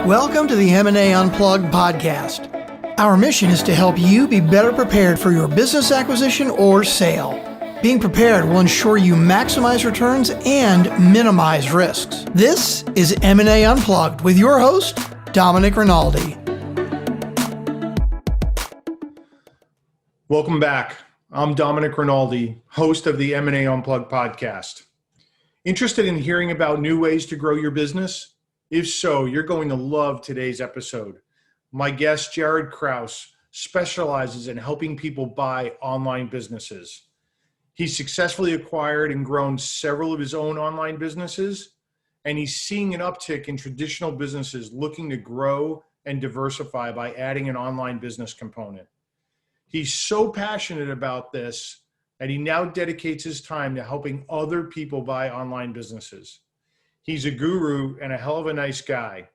Welcome to the M&A Unplugged podcast. Our mission is to help you be better prepared for your business acquisition or sale. Being prepared will ensure you maximize returns and minimize risks. This is M&A Unplugged with your host, Domenic Rinaldi. Welcome back. I'm Domenic Rinaldi, host of the M&A Unplugged podcast. Interested in hearing about new ways to grow your business? If so, you're going to love today's episode. My guest, Jaryd Krause, specializes in helping people buy online businesses. He's successfully acquired and grown several of his own online businesses, and he's seeing an uptick in traditional businesses looking to grow and diversify by adding an online business component. He's so passionate about this that he now dedicates his time to helping other people buy online businesses. He's a guru and a hell of a nice guy.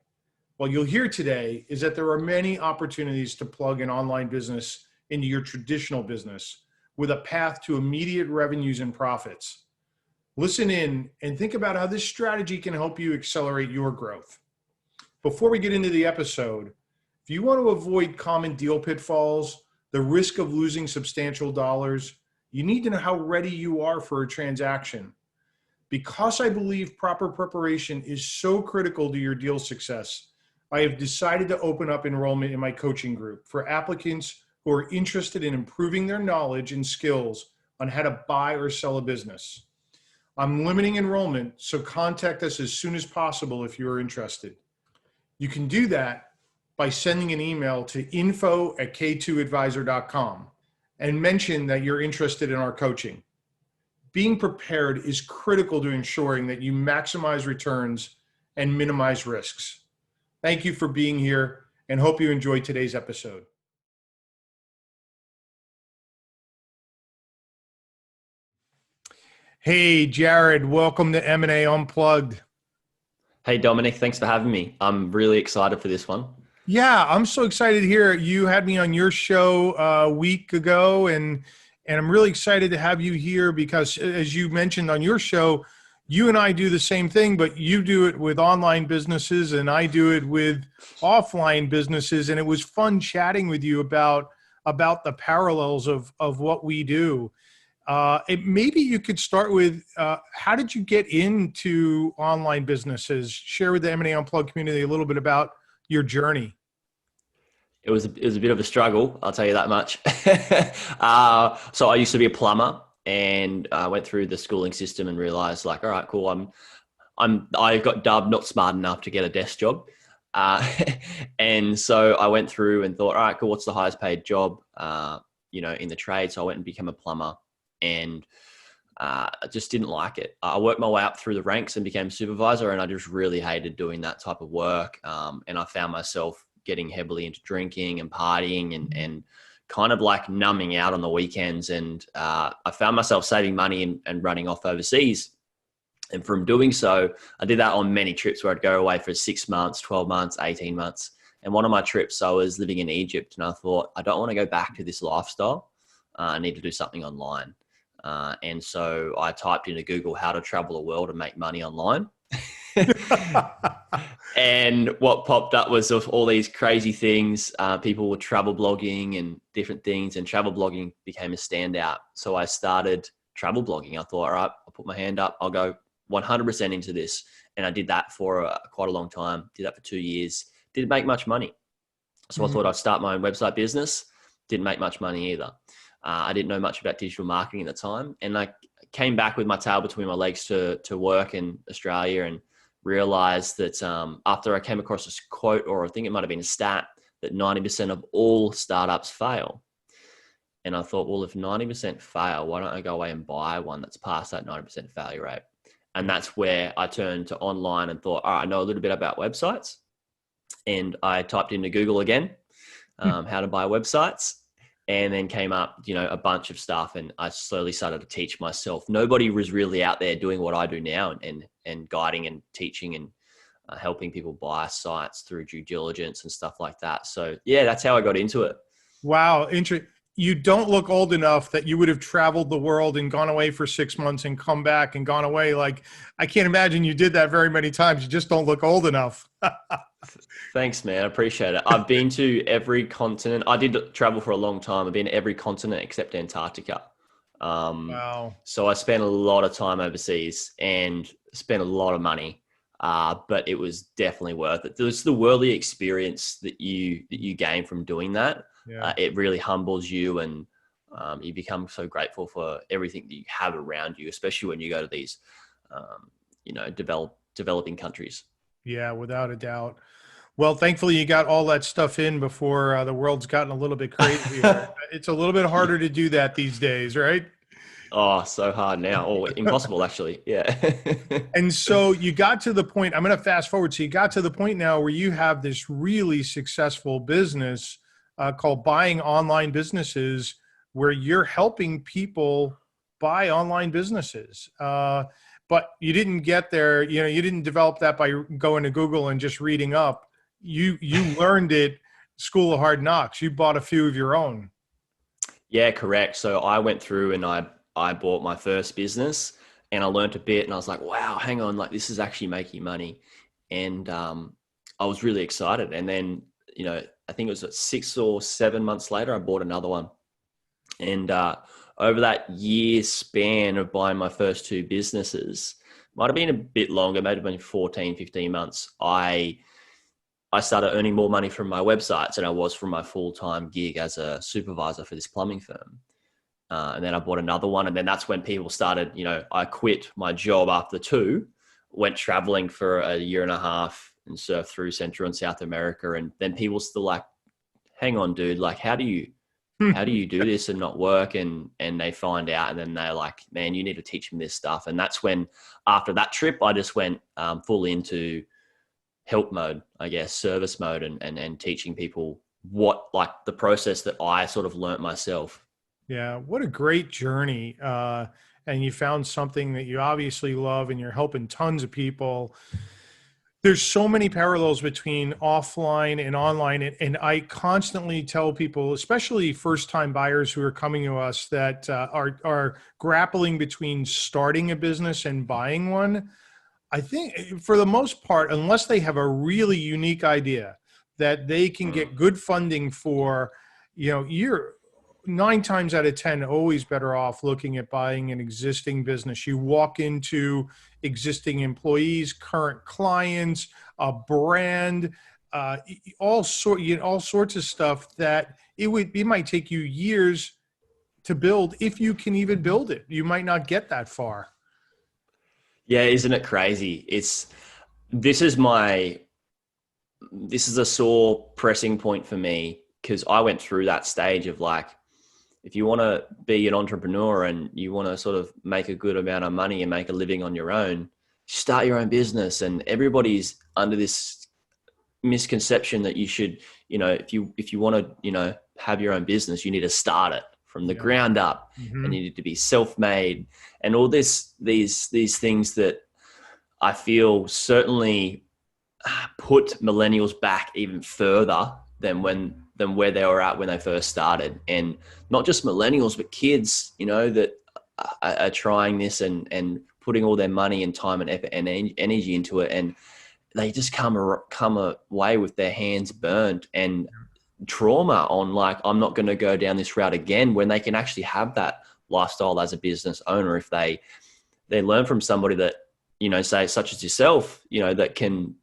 What you'll hear today is that there are many opportunities to plug an online business into your traditional business with a path to immediate revenues and profits. Listen in and think about how this strategy can help you accelerate your growth. Before we get into the episode, if you want to avoid common deal pitfalls, the risk of losing substantial dollars, you need to know how ready you are for a transaction. Because I believe proper preparation is so critical to your deal success, I have decided to open up enrollment in my coaching group for applicants who are interested in improving their knowledge and skills on how to buy or sell a business. I'm limiting enrollment, so contact us as soon as possible if you are interested. You can do that by sending an email to info@k2advisor.com and mention that you're interested in our coaching. Being prepared is critical to ensuring that you maximize returns and minimize risks. Thank you for being here and hope you enjoyed today's episode. Hey, Jaryd, welcome to M&A Unplugged. Hey, Domenic, thanks for having me. I'm really excited for this one. Yeah, I'm so excited to hear you had me on your show a week ago, and I'm really excited to have you here because, as you mentioned on your show, you and I do the same thing, but you do it with online businesses and I do it with offline businesses. And it was fun chatting with you about the parallels of what we do. Maybe you could start with, how did you get into online businesses? Share with the M&A Unplugged community a little bit about your journey. It was a bit of a struggle, I'll tell you that much. So I used to be a plumber, and I went through the schooling system and realized, like, all right, cool. I got dubbed not smart enough to get a desk job, and so I went through and thought, all right, cool. What's the highest paid job, in the trade? So I went and became a plumber, and I just didn't like it. I worked my way up through the ranks and became supervisor, and I just really hated doing that type of work. And I found myself getting heavily into drinking and partying and kind of like numbing out on the weekends. And I found myself saving money and running off overseas. And from doing so, I did that on many trips where I'd go away for 6 months, 12 months, 18 months. And one of my trips, I was living in Egypt, and I thought, I don't want to go back to this lifestyle. I need to do something online. And so I typed into Google how to travel the world and make money online. And what popped up was of all these crazy things. People were travel blogging and different things, and travel blogging became a standout. So I started travel blogging. I thought, all right, I'll put my hand up. I'll go 100% into this. And I did that for quite a long time. Did that for 2 years. Didn't make much money. So I thought I'd start my own website business. Didn't make much money either. I didn't know much about digital marketing at the time. And I came back with my tail between my legs to work in Australia, and realized that after I came across this quote, or I think it might have been a stat, that 90% of all startups fail. And I thought, well, if 90% fail, why don't I go away and buy one that's past that 90% failure rate? And that's where I turned to online and thought, all right, I know a little bit about websites. And I typed into Google again, how to buy websites. And then came up, a bunch of stuff, and I slowly started to teach myself. Nobody was really out there doing what I do now, and guiding and teaching and helping people buy sites through due diligence and stuff like that. So yeah, that's how I got into it. Wow. you don't look old enough that you would have traveled the world and gone away for 6 months and come back and gone away. Like, I can't imagine you did that very many times. You just don't look old enough. Thanks, man. I appreciate it. I've been to every continent. I did travel for a long time. I've been to every continent except Antarctica. Wow. So I spent a lot of time overseas and spent a lot of money. But it was definitely worth it. There's the worldly experience that you gain from doing that. Yeah. It really humbles you, and you become so grateful for everything that you have around you, especially when you go to these, developing countries. Yeah, without a doubt. Well, thankfully you got all that stuff in before the world's gotten a little bit crazier. It's a little bit harder to do that these days, right? Oh, so hard now. Oh, impossible, actually. Yeah. And so you got to the point, I'm going to fast forward. So you got to the point now where you have this really successful business called Buying Online Businesses, where you're helping people buy online businesses. But you didn't get there. You didn't develop that by going to Google and just reading up. You learned it, School of Hard Knocks. You bought a few of your own. Yeah, correct. So I went through and I bought my first business, and I learned a bit, and I was like, wow, hang on, like this is actually making money. And I was really excited. And then, I think it was 6 or 7 months later, I bought another one. And over that year span of buying my first 2 businesses, might have been a bit longer, might have been 14, 15 months, I started earning more money from my websites than I was from my full-time gig as a supervisor for this plumbing firm. And then I bought another one. And then that's when people started, I quit my job after 2, went traveling for a year and a half and surfed through Central and South America. And then people still like, hang on, dude, like, how do you do this and not work? And they find out, and then they're like, man, you need to teach me this stuff. And that's when, after that trip, I just went fully into help mode, I guess, service mode, and teaching people what, like, the process that I sort of learnt myself. Yeah, what a great journey. And you found something that you obviously love, and you're helping tons of people. There's so many parallels between offline and online. And I constantly tell people, especially first-time buyers who are coming to us, that are grappling between starting a business and buying one. I think for the most part, unless they have a really unique idea that they can get good funding for, you're 9 times out of 10 always better off looking at buying an existing business. You walk into existing employees, current clients, a brand, all sorts of stuff that it might take you years to build, if you can even build it. You might not get that far. Yeah, isn't it crazy? This is a sore pressing point for me, because I went through that stage of, like, if you want to be an entrepreneur and you want to sort of make a good amount of money and make a living on your own, start your own business. And everybody's under this misconception that you should, if you want to, have your own business, you need to start it from the ground up, and you need to be self-made, and all these things that I feel certainly put millennials back even further than where they were at when they first started. And not just millennials, but kids, that are trying this and putting all their money and time and effort and energy into it, and they just come away with their hands burned and trauma on, like, I'm not going to go down this route again, when they can actually have that lifestyle as a business owner if they learn from somebody that, say, such as yourself, that can,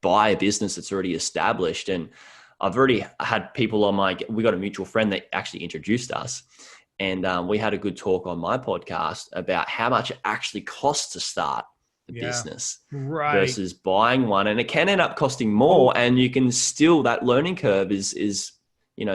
buy a business that's already established. And I've already had people we got a mutual friend that actually introduced us, and we had a good talk on my podcast about how much it actually costs to start the business versus buying one. And it can end up costing more, and you can still, that learning curve is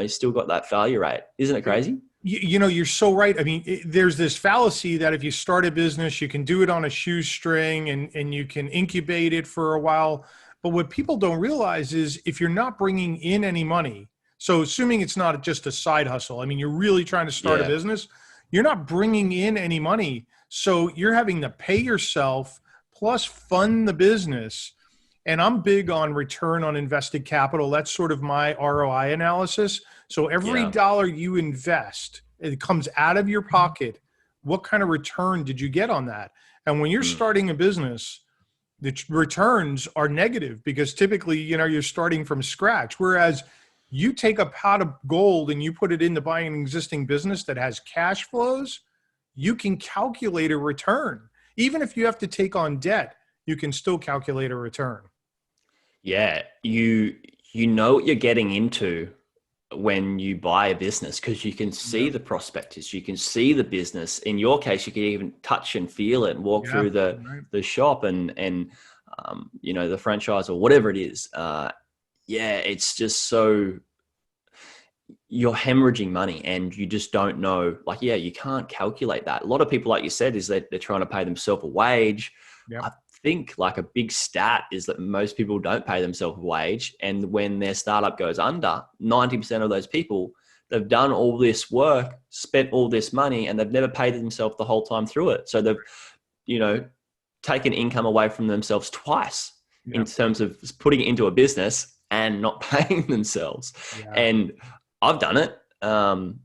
still got that failure rate. Isn't it crazy? You're so right. I mean, there's this fallacy that if you start a business, you can do it on a shoestring and you can incubate it for a while. But what people don't realize is, if you're not bringing in any money, so assuming it's not just a side hustle, I mean, you're really trying to start a business, you're not bringing in any money. So you're having to pay yourself plus fund the business. And I'm big on return on invested capital. That's sort of my ROI analysis. So every Yeah. dollar you invest, it comes out of your pocket. What kind of return did you get on that? And when you're Mm. starting a business, the returns are negative because typically, you're starting from scratch. Whereas you take a pot of gold and you put it into buying an existing business that has cash flows, you can calculate a return. Even if you have to take on debt, you can still calculate a return. Yeah, you know what you're getting into when you buy a business because you can see Yep. the prospectus, you can see the business. In your case, you can even touch and feel it and walk Yeah, through right. the shop and the franchise or whatever it is. Yeah, it's just so you're hemorrhaging money and you just don't know. Like, yeah, you can't calculate that. A lot of people, like you said, is that they're trying to pay themselves a wage. Yep. I think like a big stat is that most people don't pay themselves a wage. And when their startup goes under, 90% of those people, they've done all this work, spent all this money, and they've never paid themselves the whole time through it. So they've, taken income away from themselves twice in Yep. terms of putting it into a business and not paying themselves. Yeah. And I've done it. And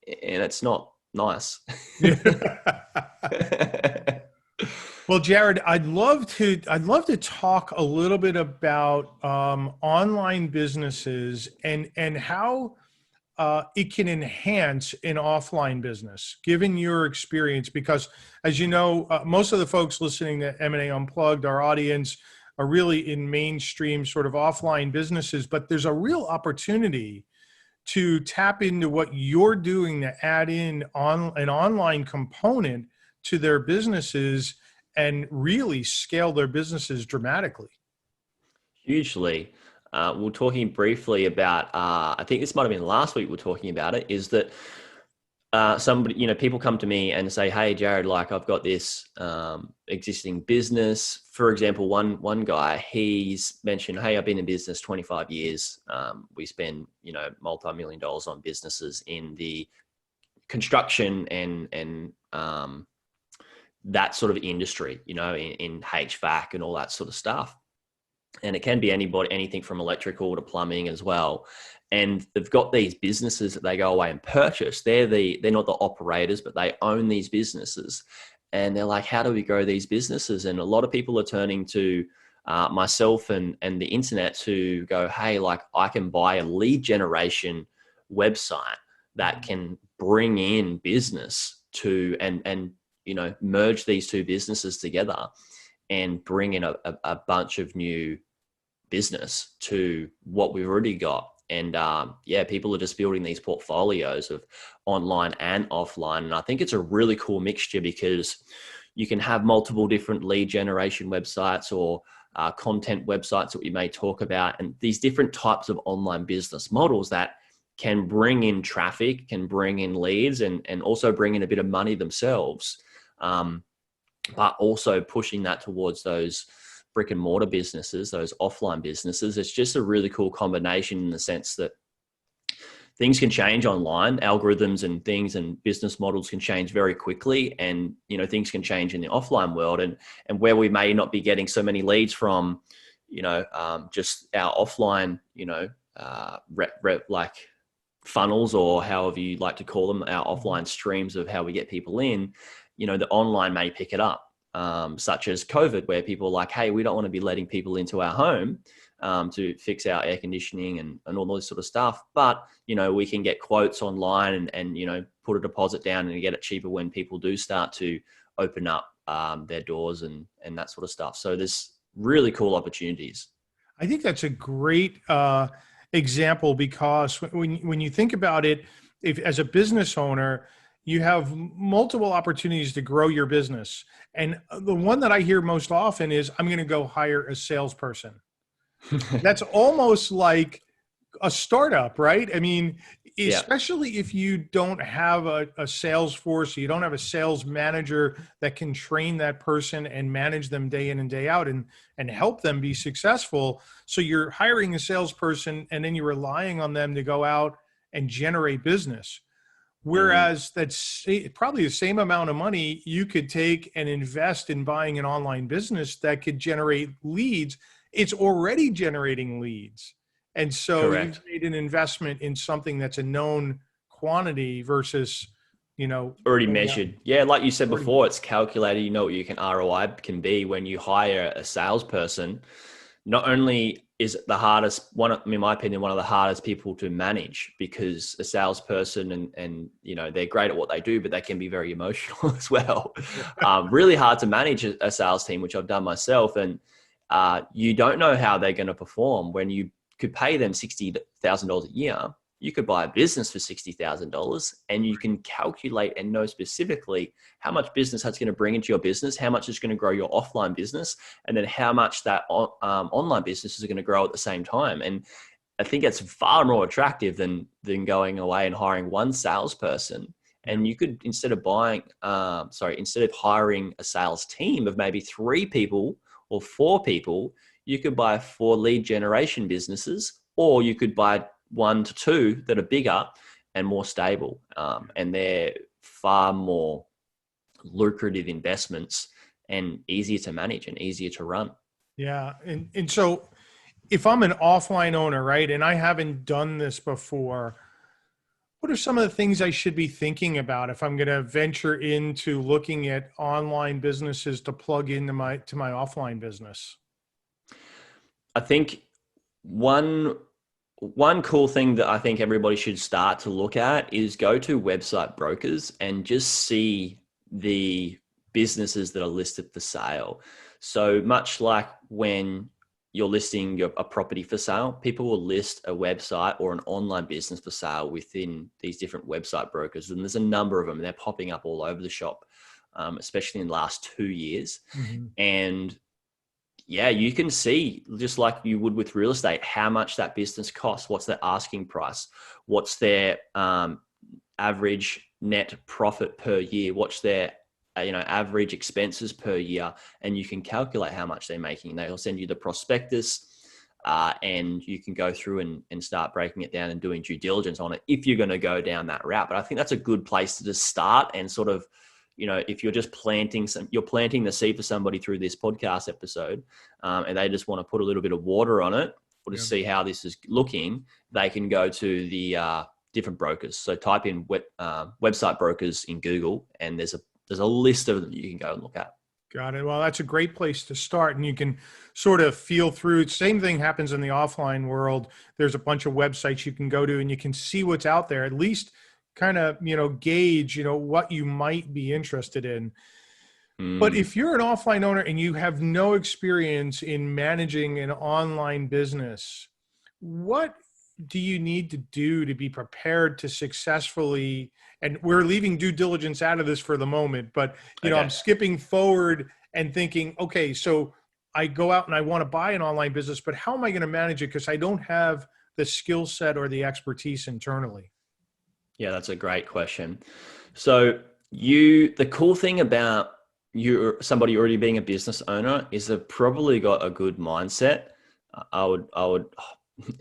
it's not nice. Well, Jaryd, I'd love to talk a little bit about online businesses and how it can enhance an offline business, given your experience. Because, as you know, most of the folks listening to M&A Unplugged, our audience, are really in mainstream sort of offline businesses. But there's a real opportunity to tap into what you're doing to add in on an online component to their businesses and really scale their businesses dramatically. Hugely. We're talking briefly about, I think this might have been last week we're talking about it, is that somebody, people come to me and say, hey, Jaryd, like I've got this existing business. For example, one guy, he's mentioned, hey, I've been in business 25 years. We spend, multi-million dollars on businesses in the construction and that sort of industry, in HVAC and all that sort of stuff. And it can be anything from electrical to plumbing as well. And they've got these businesses that they go away and purchase. They're not the operators, but they own these businesses. And they're like, how do we grow these businesses? And a lot of people are turning to myself and the internet to go, hey, like I can buy a lead generation website that can bring in business to and merge these two businesses together and bring in a bunch of new business to what we've already got. And people are just building these portfolios of online and offline. And I think it's a really cool mixture because you can have multiple different lead generation websites or content websites that we may talk about, and these different types of online business models that can bring in traffic, can bring in leads, and also bring in a bit of money themselves. But also pushing that towards those brick and mortar businesses, those offline businesses. It's just a really cool combination in the sense that things can change online, algorithms and things and business models can change very quickly, and things can change in the offline world, and where we may not be getting so many leads from, just our offline, like funnels or however you like to call them, our offline streams of how we get people in, the online may pick it up, such as COVID, where people are like, hey, we don't want to be letting people into our home to fix our air conditioning and all this sort of stuff. But, we can get quotes online and put a deposit down and get it cheaper when people do start to open up their doors and that sort of stuff. So there's really cool opportunities. I think that's a great example because when you think about it, if as a business owner, you have multiple opportunities to grow your business. And the one that I hear most often is, I'm going to go hire a salesperson. That's almost like a startup, right? I mean, especially if you don't have a sales force, you don't have a sales manager that can train that person and manage them day in and day out and help them be successful. So you're hiring a salesperson and then you're relying on them to go out and generate business. Whereas that's probably the same amount of money you could take and invest in buying an online business that could generate leads. it's already generating leads. And so Correct. you've made an investment in something that's a known quantity versus, Already going out measured. Yeah, like you said already. before, it's calculated. You know what you can ROI can be when you hire a salesperson. Not only is it the hardest in my opinion, one of the hardest people to manage, because a salesperson and they're great at what they do, but they can be very emotional as well. Really hard to manage a sales team, which I've done myself. And you don't know how they're going to perform. When you could pay them $60,000 a year, you could buy a business for $60,000, and you can calculate and know specifically how much business that's going to bring into your business, how much is going to grow your offline business, and then how much that online business is going to grow at the same time. And I think it's far more attractive than going away and hiring one salesperson. And you could, instead of hiring a sales team of maybe 3 people or 4 people, you could buy 4 lead generation businesses, or you could buy 1 to 2 that are bigger and more stable. And they're far more lucrative investments and easier to manage and easier to run. Yeah. And so if I'm an offline owner, right, and I haven't done this before, what are some of the things I should be thinking about if I'm going to venture into looking at online businesses to plug into my offline business? I think one cool thing that I think everybody should start to look at is go to website brokers and just see the businesses that are listed for sale. So much like when you're listing a property for sale, people will list a website or an online business for sale within these different website brokers. And there's a number of them. They're popping up all over the shop, especially in the last 2 years. Mm-hmm. And yeah, you can see, just like you would with real estate, how much that business costs, what's their asking price, what's their average net profit per year, what's their average expenses per year, and you can calculate how much they're making. They'll send you the prospectus, and you can go through and start breaking it down and doing due diligence on it if you're going to go down that route. But I think that's a good place to just start and sort of, if you're just you're planting the seed for somebody through this podcast episode, and they just want to put a little bit of water on it or to see how this is looking, they can go to the different brokers. So type in website brokers in Google, and there's a list of them you can go and look at. Got it. Well, that's a great place to start. And you can sort of feel through. Same thing happens in the offline world. There's a bunch of websites you can go to, and you can see what's out there, at least kind of, gauge, what you might be interested in. But if you're an offline owner and you have no experience in managing an online business, what do you need to do to be prepared to successfully, and we're leaving due diligence out of this for the moment, but I'm skipping forward and thinking, okay, so I go out and I want to buy an online business, but how am I going to manage it? Because I don't have the skill set or the expertise internally. Yeah, that's a great question. So the cool thing about somebody already being a business owner is they've probably got a good mindset. I would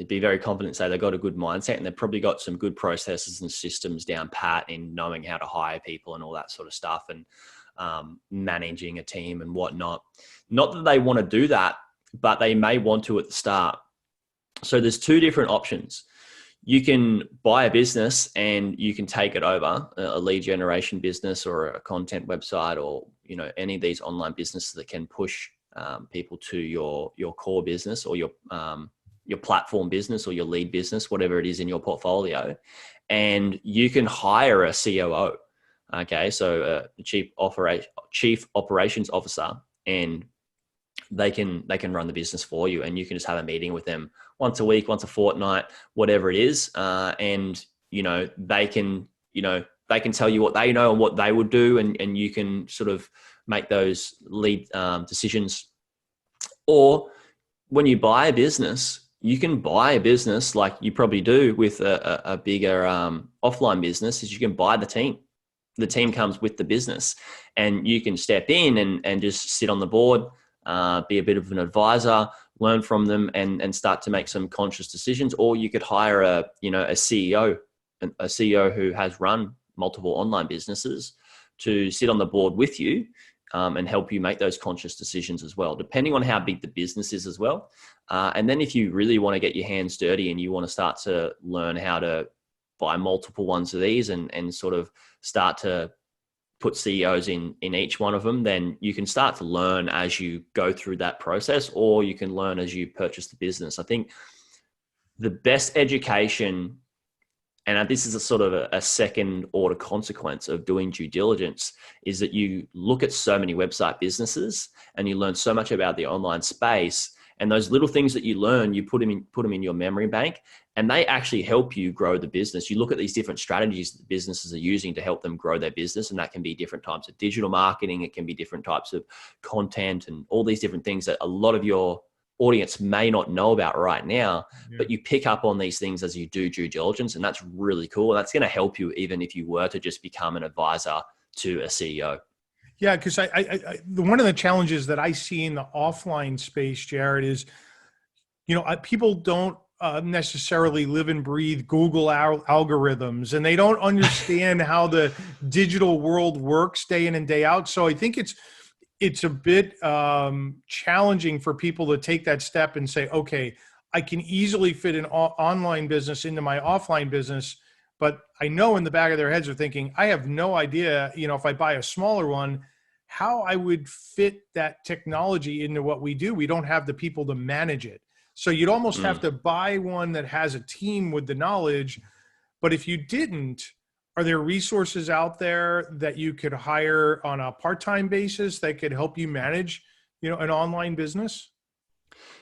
be very confident to say they've got a good mindset, and they've probably got some good processes and systems down pat in knowing how to hire people and all that sort of stuff, and managing a team and whatnot. Not that they want to do that, but they may want to at the start. So there's 2 different options. You can buy a business and you can take it over, a lead generation business or a content website, or any of these online businesses that can push people to your core business or your platform business or your lead business, whatever it is in your portfolio. And you can hire a COO, okay, so a chief operations officer, and they can run the business for you, and you can just have a meeting with them once a week, once a fortnight, whatever it is, and they can tell you what they know and what they would do, and you can sort of make those lead decisions. Or when you buy a business, you can buy a business like you probably do with a bigger offline business, is you can buy the team. The team comes with the business, and you can step in and just sit on the board, be a bit of an advisor, learn from them, and start to make some conscious decisions. Or you could hire a CEO who has run multiple online businesses to sit on the board with you and help you make those conscious decisions as well, depending on how big the business is as well. And then if you really want to get your hands dirty and you want to start to learn how to buy multiple ones of these and sort of start to put CEOs in each one of them, then you can start to learn as you go through that process, or you can learn as you purchase the business. I think the best education, and this is a sort of a second order consequence of doing due diligence, is that you look at so many website businesses and you learn so much about the online space, and those little things that you learn, you put them in your memory bank, and they actually help you grow the business. You look at these different strategies that businesses are using to help them grow their business, and that can be different types of digital marketing. It can be different types of content and all these different things that a lot of your audience may not know about right now, but you pick up on these things as you do due diligence, and that's really cool. That's going to help you even if you were to just become an advisor to a CEO. Yeah, because one of the challenges that I see in the offline space, Jaryd, is, people don't necessarily live and breathe Google algorithms, and they don't understand how the digital world works day in and day out. So I think it's a bit challenging for people to take that step and say, okay, I can easily fit an online business into my offline business. But I know in the back of their heads are thinking, I have no idea, if I buy a smaller one, how I would fit that technology into what we do. We don't have the people to manage it. So you'd almost have to buy one that has a team with the knowledge. But if you didn't, are there resources out there that you could hire on a part-time basis that could help you manage, an online business?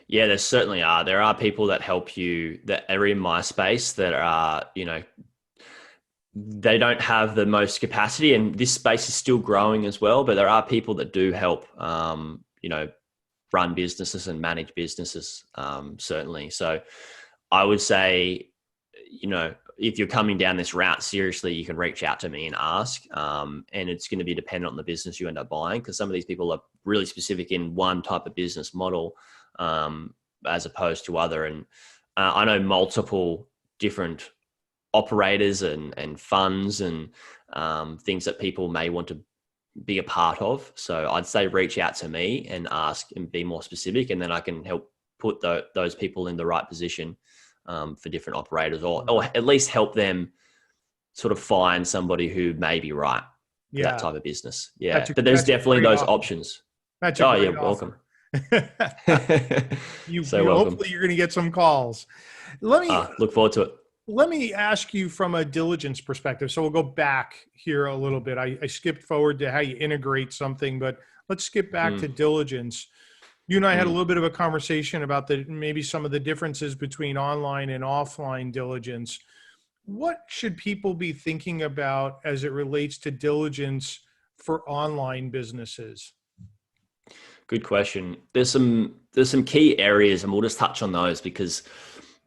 Yeah, there certainly are. There are people that help you that are in my space that are, they don't have the most capacity, and this space is still growing as well, but there are people that do help, run businesses and manage businesses, certainly. So I would say, if you're coming down this route, seriously, you can reach out to me and ask, and it's going to be dependent on the business you end up buying, because some of these people are really specific in one type of business model, as opposed to other. And I know multiple different operators and funds and things that people may want to be a part of. So I'd say reach out to me and ask and be more specific, and then I can help put those people in the right position for different operators, or at least help them sort of find somebody who may be right for that type of business. Yeah, but there's definitely those options. You're welcome. Hopefully you're going to get some calls. Let me look forward to it. Let me ask you from a diligence perspective. So we'll go back here a little bit. I skipped forward to how you integrate something, but let's skip back to diligence. You and I had a little bit of a conversation about maybe some of the differences between online and offline diligence. What should people be thinking about as it relates to diligence for online businesses? Good question. There's some key areas, and we'll just touch on those because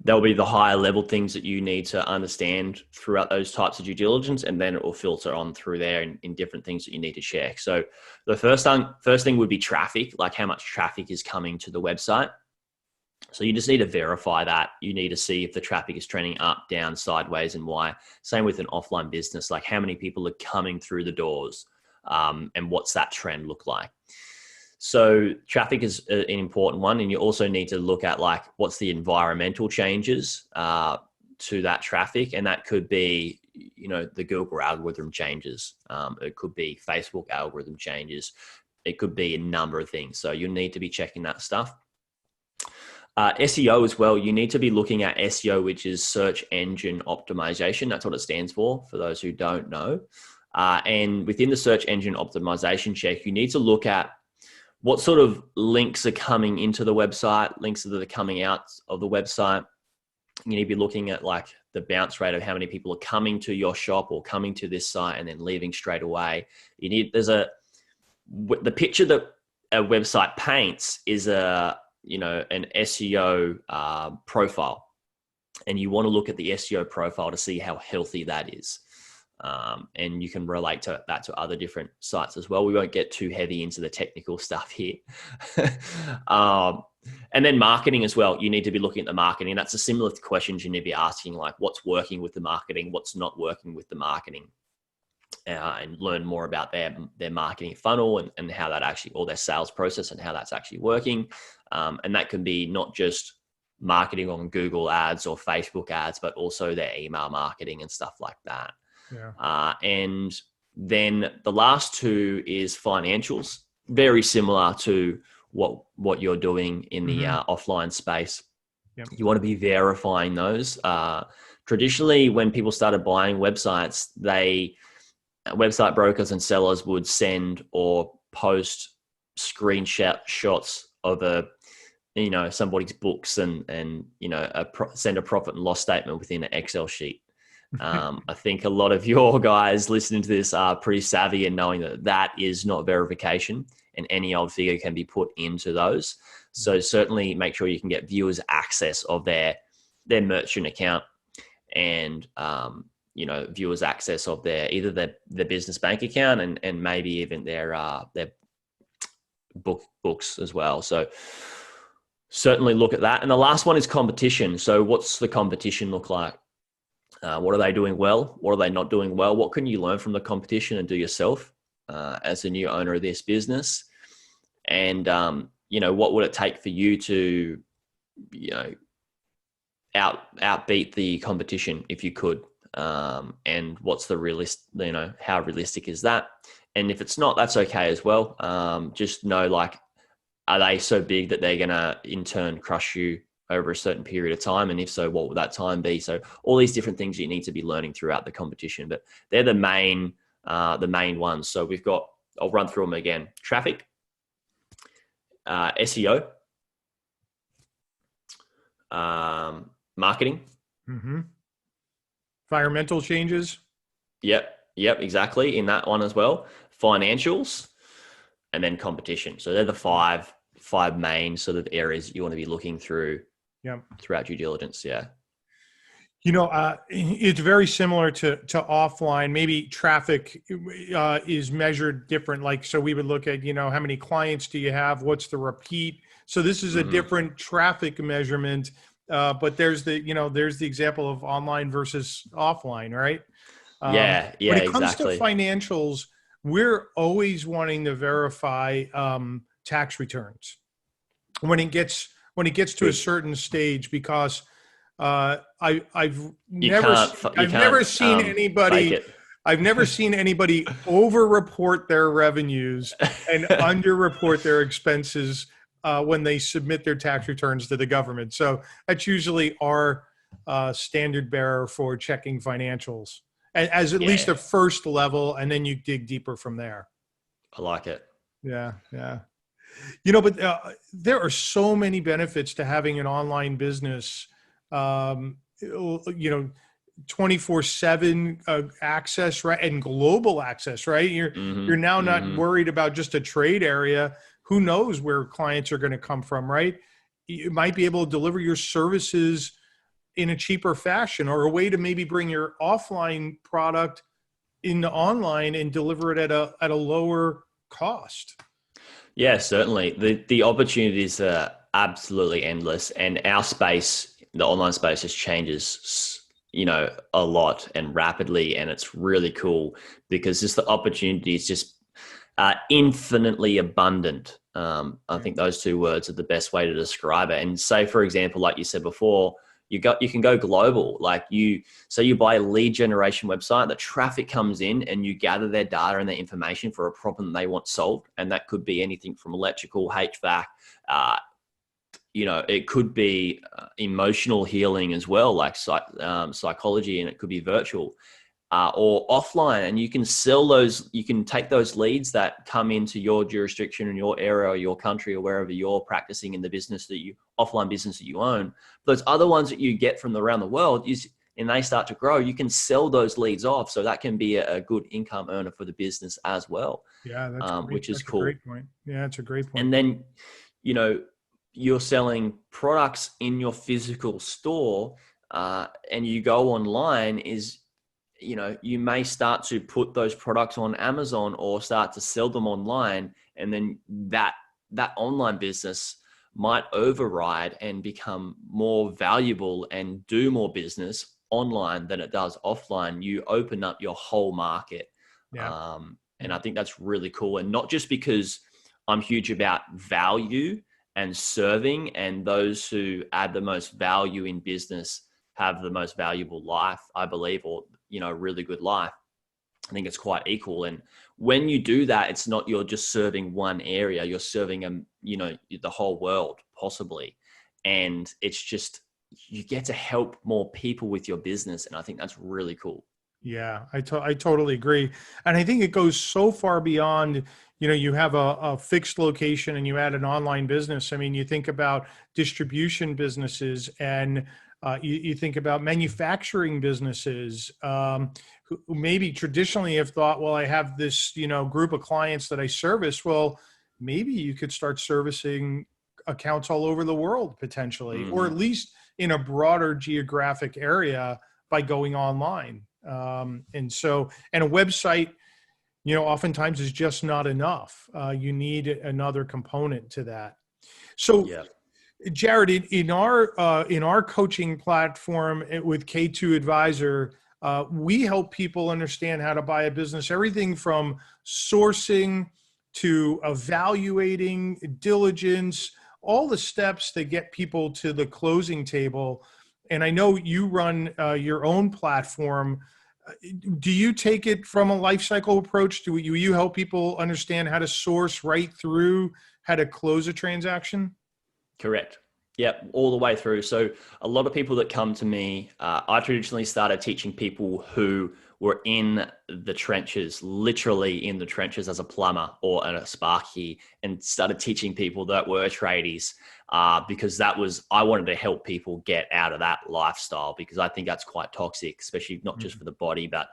there'll be the higher level things that you need to understand throughout those types of due diligence, and then it will filter on through there in different things that you need to check. So the first thing would be traffic, like how much traffic is coming to the website. So you just need to verify that. You need to see if the traffic is trending up, down, sideways, and why. Same with an offline business, like how many people are coming through the doors, and what's that trend look like. So traffic is an important one. And you also need to look at like, what's the environmental changes to that traffic. And that could be, the Google algorithm changes. It could be Facebook algorithm changes. It could be a number of things. So you need to be checking that stuff. SEO as well. You need to be looking at SEO, which is search engine optimization. That's what it stands for those who don't know. And within the search engine optimization check, you need to look at what sort of links are coming into the website, links that are coming out of the website. You need to be looking at like the bounce rate of how many people are coming to your shop or coming to this site and then leaving straight away. The picture that a website paints is an SEO profile. And you want to look at the SEO profile to see how healthy that is. And you can relate that to other different sites as well. We won't get too heavy into the technical stuff here. And then marketing as well. You need to be looking at the marketing. That's a similar questions you need to be asking, like what's working with the marketing, what's not working with the marketing. and learn more about their marketing funnel and how that actually, or their sales process and how that's actually working. And that can be not just marketing on Google ads or Facebook ads, but also their email marketing and stuff like that. Yeah. And then the last two is financials, very similar to what you're doing in the offline space. Yep. You want to be verifying those. Traditionally, when people started buying websites, website brokers and sellers would send or post screenshots of somebody's books and send a profit and loss statement within an Excel sheet. I think a lot of your guys listening to this are pretty savvy in knowing that is not verification, and any old figure can be put into those. So certainly make sure you can get viewers access of their merchant account and viewers access of their business bank account and maybe even their books as well. So certainly look at that. And the last one is competition. So what's the competition look like? What are they doing well? What are they not doing well? What can you learn from the competition and do yourself as a new owner of this business? And, what would it take for you to, outbeat the competition if you could? And what's the how realistic is that? And if it's not, that's okay as well. Just know, are they so big that they're going to in turn crush you over a certain period of time? And if so, what would that time be? So all these different things you need to be learning throughout the competition, but they're the main ones. So I'll run through them again. Traffic, SEO, marketing. Environmental changes. Yep, exactly. In that one as well. Financials, and then competition. So they're the five main sort of areas you want to be looking through throughout due diligence. Yeah. It's very similar to offline. Maybe traffic is measured different. So we would look at, how many clients do you have? What's the repeat? So this is a different traffic measurement. But there's the example of online versus offline, right? When it comes exactly. to financials, we're always wanting to verify tax returns when it gets to a certain stage, because I've never seen anybody over-report their revenues and under-report their expenses when they submit their tax returns to the government. So that's usually our standard bearer for checking financials, as at least a first level, and then you dig deeper from there. I like it. Yeah. But there are so many benefits to having an online business. 24/7 access, right, and global access, right? You're now not worried about just a trade area. Who knows where clients are going to come from, right? You might be able to deliver your services in a cheaper fashion, or a way to maybe bring your offline product into online and deliver it at a lower cost. Yeah, certainly. The opportunities are absolutely endless, and our space, the online space, just changes, a lot and rapidly, and it's really cool because just the opportunity is just infinitely abundant. I think those two words are the best way to describe it. And say, for example, like you said before, you can go global. You buy a lead generation website, the traffic comes in and you gather their data and their information for a problem that they want solved. And that could be anything from electrical, HVAC, it could be emotional healing as well, like psychology, and it could be virtual or offline. And you can sell those, you can take those leads that come into your jurisdiction in your area or your country or wherever you're practicing in the business offline business that you own. Those other ones that you get from around the world and they start to grow, you can sell those leads off. So that can be a good income earner for the business as well. Yeah, that's which is cool. A great point. Yeah, it's a great point. And then, you're selling products in your physical store and you go online you may start to put those products on Amazon or start to sell them online. And then that online business might override and become more valuable and do more business online than it does offline. You open up your whole market Yeah. And I think that's really cool. And not just because I'm huge about value and serving, and those who add the most value in business have the most valuable life, I believe, or, a really good life. I think it's quite equal. And when you do that, it's not you're just serving one area, you're serving the whole world possibly. And it's just, you get to help more people with your business. And I think that's really cool. Yeah, I totally agree. And I think it goes so far beyond, you have a fixed location and you add an online business. I mean, you think about distribution businesses, and you think about manufacturing businesses who maybe traditionally have thought, well, I have this, group of clients that I service. Well, maybe you could start servicing accounts all over the world potentially, or at least in a broader geographic area by going online. And a website, oftentimes is just not enough. You need another component to that. So, Yeah. Jaryd, in our coaching platform with K2 Advisor, we help people understand how to buy a business, everything from sourcing to evaluating, diligence, all the steps that get people to the closing table. And I know you run your own platform. Do you take it from a life cycle approach? Do you help people understand how to source right through how to close a transaction? Correct. Yep, all the way through. So a lot of people that come to me, I traditionally started teaching people who were in the trenches, literally in the trenches as a plumber or a sparky, and started teaching people that were tradies because I wanted to help people get out of that lifestyle, because I think that's quite toxic, especially not just for the body, but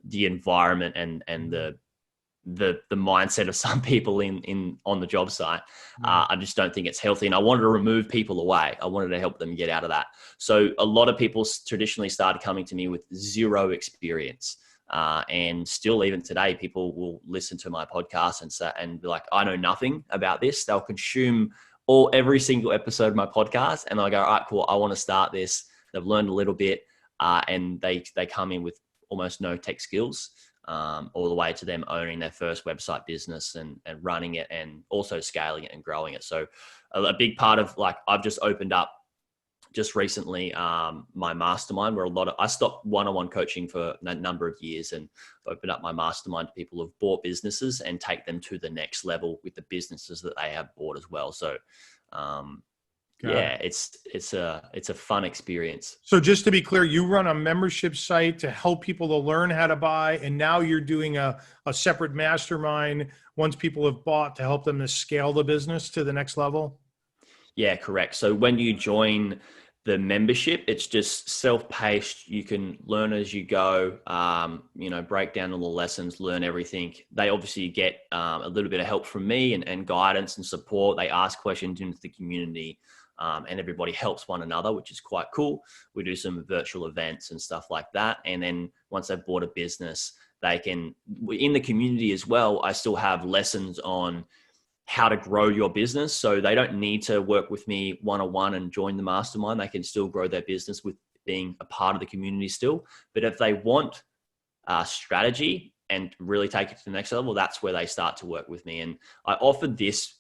the environment and the mindset of some people on the job site. I just don't think it's healthy, and I wanted to remove people away. I wanted to help them get out of that. So a lot of people traditionally started coming to me with zero experience, and still even today, people will listen to my podcast and be like, I know nothing about this. They'll consume every single episode of my podcast, and they'll go, all right, cool, I want to start this. They've learned a little bit, and they come in with almost no tech skills. All the way to them owning their first website business and running it, and also scaling it and growing it. So a big part of, like, I've just opened up just recently my mastermind, where I stopped one-on-one coaching for a number of years, and opened up my mastermind to people who've bought businesses and take them to the next level with the businesses that they have bought as well. So it's a fun experience. So just to be clear, you run a membership site to help people to learn how to buy, and now you're doing a separate mastermind once people have bought to help them to scale the business to the next level? Yeah, correct. So when you join the membership, it's just self-paced. You can learn as you go, break down all the lessons, learn everything. They obviously get a little bit of help from me and guidance and support. They ask questions into the community. And everybody helps one another, which is quite cool. We do some virtual events and stuff like that. And then once they've bought a business, they can, in the community as well, I still have lessons on how to grow your business. So they don't need to work with me one-on-one and join the mastermind. They can still grow their business with being a part of the community still. But if they want strategy and really take it to the next level, that's where they start to work with me. And I offered this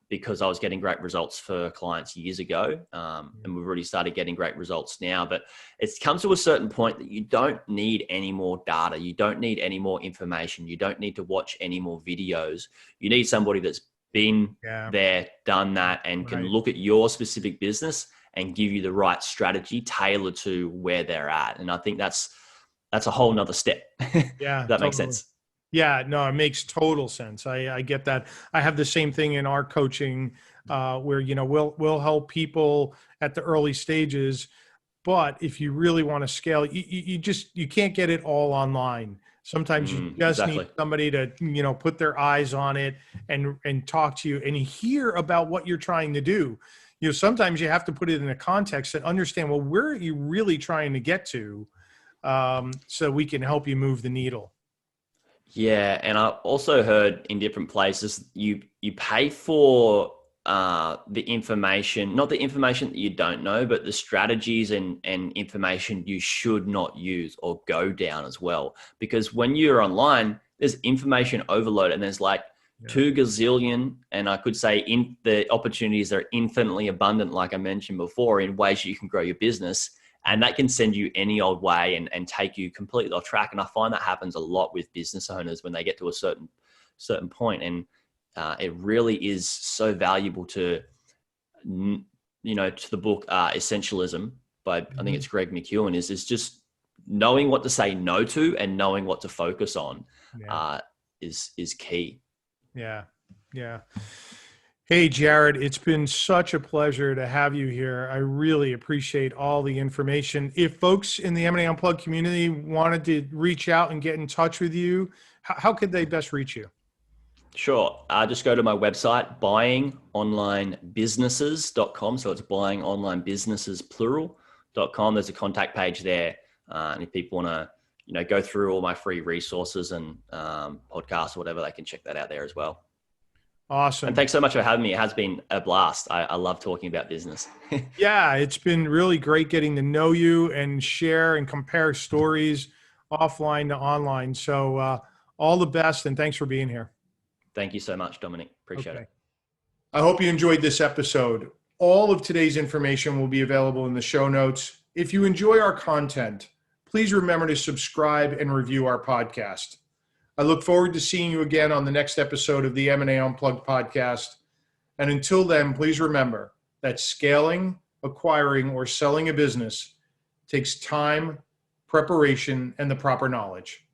because I was getting great results for clients years ago. And we've already started getting great results now, but it comes to a certain point that you don't need any more data. You don't need any more information. You don't need to watch any more videos. You need somebody that's been there, done that, and can look at your specific business and give you the right strategy tailored to where they're at. And I think that's a whole nother step. Yeah. That makes sense. Yeah, no, it makes total sense. I get that. I have the same thing in our coaching where, we'll help people at the early stages, but if you really want to scale, you can't get it all online. Sometimes you just need somebody to, put their eyes on it and talk to you and hear about what you're trying to do. Sometimes you have to put it in a context and understand, well, where are you really trying to get to? So we can help you move the needle. Yeah. And I also heard in different places, you pay for the information, not the information that you don't know, but the strategies and information you should not use or go down as well. Because when you're online, there's information overload, and there's like 2 gazillion, and I could say the opportunities are infinitely abundant, like I mentioned before, in ways you can grow your business. And that can send you any old way and take you completely off track. And I find that happens a lot with business owners when they get to a certain point. And it really is so valuable to, to the book Essentialism by, I think it's Greg McKeown, is just knowing what to say no to and knowing what to focus on is key. Yeah. Hey, Jaryd, it's been such a pleasure to have you here. I really appreciate all the information. If folks in the M&A Unplugged community wanted to reach out and get in touch with you, how could they best reach you? Sure. Just go to my website, buyingonlinebusinesses.com. So it's buyingonlinebusinesses.com. There's a contact page there. And if people want to, go through all my free resources and podcasts or whatever, they can check that out there as well. Awesome. And thanks so much for having me. It has been a blast. I love talking about business. Yeah, it's been really great getting to know you and share and compare stories offline to online. So all the best, and thanks for being here. Thank you so much, Dominic. Appreciate it. I hope you enjoyed this episode. All of today's information will be available in the show notes. If you enjoy our content, please remember to subscribe and review our podcast. I look forward to seeing you again on the next episode of the M&A Unplugged podcast. And until then, please remember that scaling, acquiring, or selling a business takes time, preparation, and the proper knowledge.